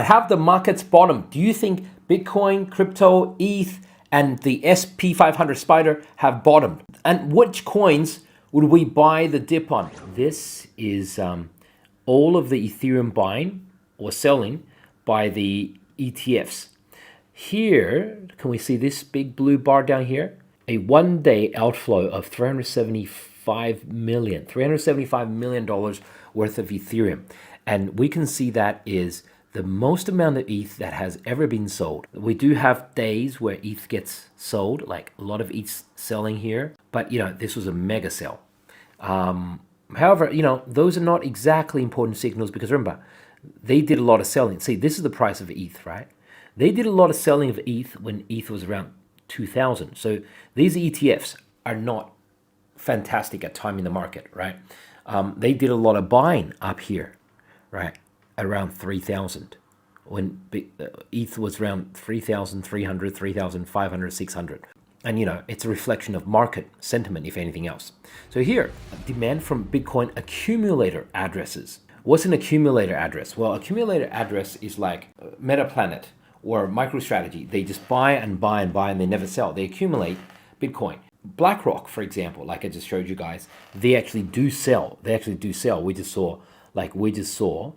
Have the markets bottomed? Do you think Bitcoin, crypto, ETH, and the SP 500 Spider have bottomed? And which coins would we buy the dip on? This is all of the Ethereum buying or selling by the ETFs. Here, can we see this big blue bar down here? A one-day outflow of $375 million worth of Ethereum. And we can see that is the most amount of ETH that has ever been sold. We do have days where ETH gets sold, like a lot of ETH selling here, but this was a mega sell. However, those are not exactly important signals because remember, they did a lot of selling. See, this is the price of ETH, right? They did a lot of selling of ETH when ETH was around 2000. So these ETFs are not fantastic at timing the market, right? They did a lot of buying up here, right? Around 3,000 when ETH was around 3,300, 3,500, 600. And it's a reflection of market sentiment, if anything else. So here, demand from Bitcoin accumulator addresses. What's an accumulator address? Well, accumulator address is like MetaPlanet or MicroStrategy. They just buy and buy and buy and they never sell. They accumulate Bitcoin. BlackRock, for example, like I just showed you guys, they actually do sell. We just saw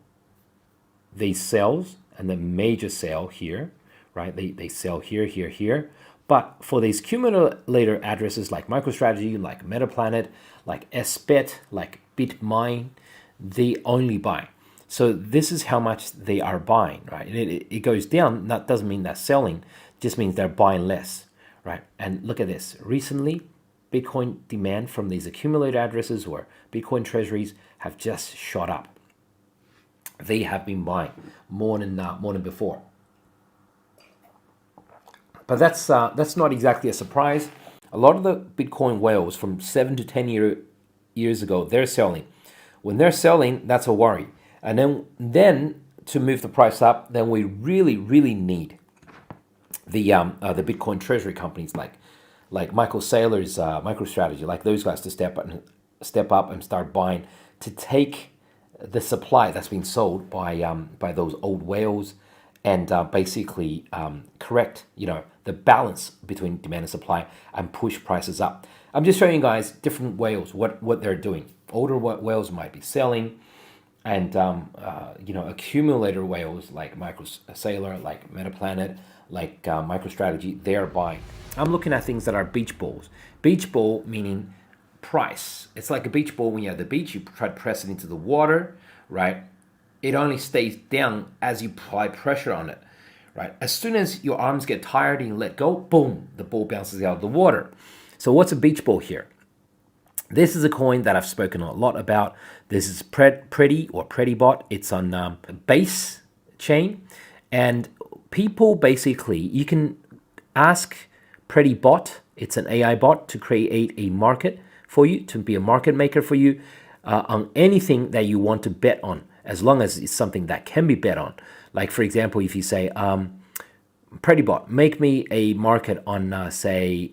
these sales and the major sale here, right? They sell here, here, here. But for these accumulator addresses like MicroStrategy, like MetaPlanet, like SBET, like BitMine, they only buy. So this is how much they are buying, right? It goes down. That doesn't mean they're selling, just means they're buying less, right? And look at this. Recently, Bitcoin demand from these accumulator addresses or Bitcoin treasuries have just shot up. They have been buying more than before. But that's not exactly a surprise. A lot of the Bitcoin whales from 7 to 10 years ago, they're selling. When they're selling, that's a worry. And then to move the price up, then we really, really need the Bitcoin treasury companies like Michael Saylor's MicroStrategy, like those guys to step up and start buying to take the supply that's been sold by those old whales and basically correct the balance between demand and supply and push prices up. I'm just showing you guys different whales what they're doing. Older whales might be selling, and accumulator whales like Saylor, like MetaPlanet, like MicroStrategy, they're buying. I'm looking at things that are beach balls. Beach ball meaning price. It's like a beach ball when you're at the beach, you try to press it into the water, right? It only stays down as you apply pressure on it, right? As soon as your arms get tired and you let go, boom, the ball bounces out of the water. So what's a beach ball here? This is a coin that I've spoken a lot about. This is Pretty or PrettyBot. It's on Base chain. And people basically, you can ask PrettyBot, it's an AI bot, to create a market for you, to be a market maker for you on anything that you want to bet on, as long as it's something that can be bet on. Like, for example, if you say, PrettyBot, make me a market on, say,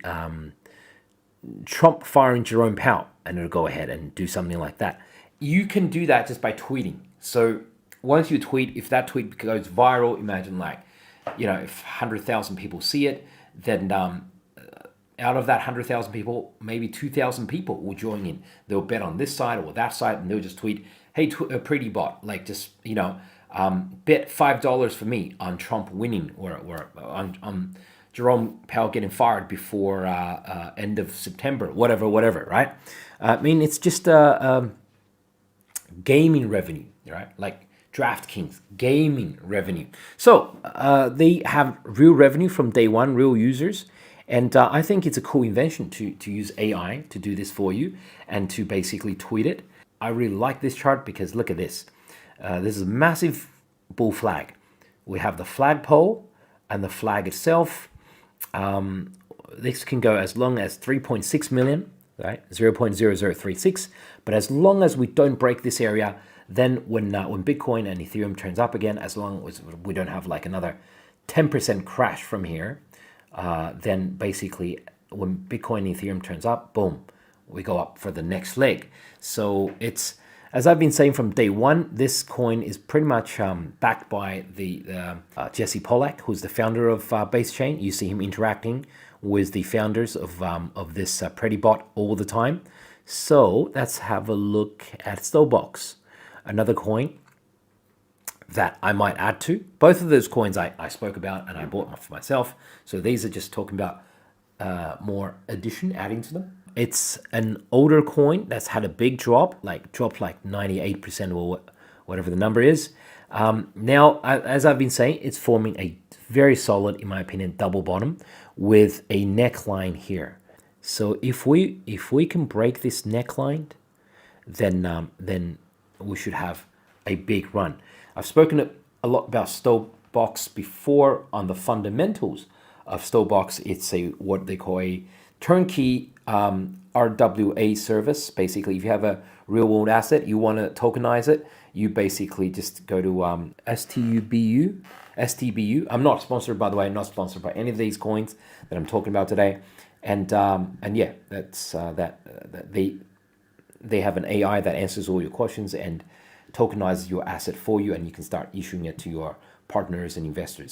Trump firing Jerome Powell, and it'll go ahead and do something like that. You can do that just by tweeting. So once you tweet, if that tweet goes viral, imagine if 100,000 people see it, then out of that 100,000 people, maybe 2,000 people will join in. They'll bet on this side or that side, and they'll just tweet, hey, PrettyBot, bet $5 for me on Trump winning or on Jerome Powell getting fired before end of September, whatever, right? It's just gaming revenue, right? Like DraftKings, gaming revenue. So they have real revenue from day one, real users. And I think it's a cool invention to use AI to do this for you and to basically tweet it. I really like this chart because look at this. This is a massive bull flag. We have the flagpole and the flag itself. This can go as long as 3.6 million, right? 0.0036. But as long as we don't break this area, then when Bitcoin and Ethereum turns up again, as long as we don't have like another 10% crash from here, then basically when Bitcoin and Ethereum turns up, boom, we go up for the next leg. So it's As I've been saying from day one, this coin is pretty much backed by the Jesse Pollack, who's the founder of Base Chain. You see him interacting with the founders of this Pretty Bot all the time. So let's have a look at Stowbox, another coin that I might add to. Both of those coins I spoke about and I bought for myself. So these are just talking about more addition, adding to them. It's an older coin that's had a big drop, dropped like 98% or whatever the number is. Now, as I've been saying, it's forming a very solid, in my opinion, double bottom with a neckline here. So if we can break this neckline, then we should have a big run. I've spoken a lot about Stowbox before on the fundamentals of Stowbox. It's what they call a turnkey RWA service. Basically, if you have a real world asset, you want to tokenize it, you basically just go to STBU. I'm not sponsored, by the way. I'm not sponsored by any of these coins that I'm talking about today. And yeah, that's they have an AI that answers all your questions and tokenizes your asset for you, and you can start issuing it to your partners and investors.